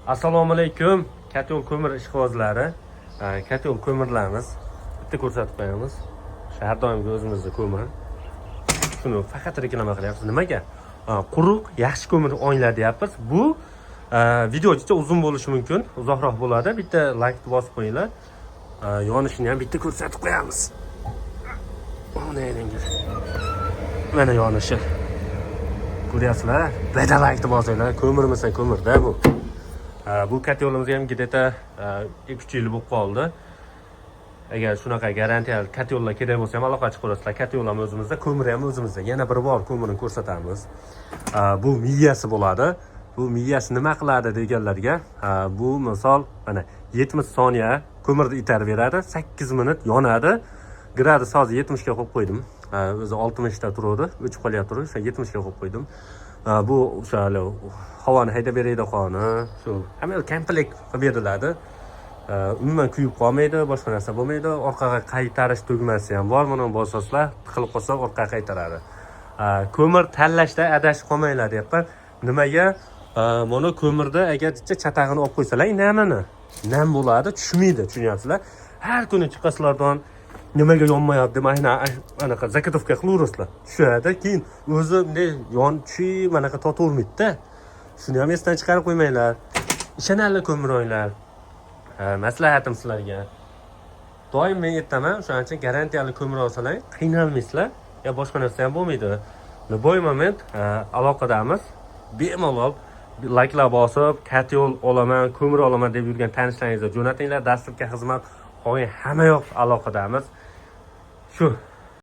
Assalomu alaykum, katyol ko'mir ishqibozlari. Katyol ko'mirlarimiz bitta ko'rsatib qo'yamiz. Har doimgi o'zimizda ko'mir. Shuni faqat reklama qilyapmiz. Nimaga? Quruq, yaxshi ko'mir o'ynlar deyapmiz. Bu video juda uzun bo'lishi mumkin, uzoqroq bo'ladi. Bitta like bosib qo'yinglar. Yonishini ham bitta ko'rsatib qo'yamiz. Mana yonishi. Ko'ryapsizlar? Bitta like bosinglar. Ko'mirmasa ko'mirda bu. Bu katyolimiz ham где-то 2-3 yil bo'lib qoldi. Agar shunaqa garantiyali katyollar kerak bo'lsa ham aloqa chiqarasizlar. Katyol ham o'zimizda, ko'mir ham o'zimizda. Yana bir bor ko'mirni ko'rsatamiz. Bu miyasi bo'ladi. Bu miyasi nima qiladi deganlarga, bu misol mana 70 soniya ko'mirni itarib beradi, 8 minut yonadi. Gradus hozir 70 ga qo'yib qo'ydim. O'zi 60 ta turadi, o'chib qolyapti, o'sha 70 ga qo'yib qo'ydim. Bu o'sha havoni haydab beradi qoni, shu hamma komplekt qilib beriladi. Umuman kuyib qolmaydi, boshqa narsa bo'lmaydi. Orqaga qaytarish tugmasi ham bor. Buni bosasizlar, tiqilib qolsa orqaga qaytaradi. Ko'mir tanlashda adashib qolmanglar deyapman. Nimaga? Mana ko'mirda agar chatag'ini olib qo'ysalar, namini, nam bo'ladi, tushmaydi, tushunyapsizlar? Har kuni chiqasizlardan nimaga yonmayapti deb anaqa zakotovka qilaverasizlar. Tushadi, keyin o'zi bunday yon tushib, anaqa totavermaydi-da. Shuni ham esdan chiqarib qo'ymanglar. Ishonarli ko'mir o'yinglar. Maslahatim sizlarga. Doim men aytaman, o'shaning uchun garantiyali ko'mir olsalar, qiynalmaysizlar. Ya boshqa narsa ham bo'lmaydi. Любой moment aloqadamiz. Bemalol like-lar bosib, katyol olaman, ko'mir olaman deb yurgan tanishlaringizga jo'natinglar. Dastlabki xizmat, qolgan hamma yoq aloqadamiz. Shu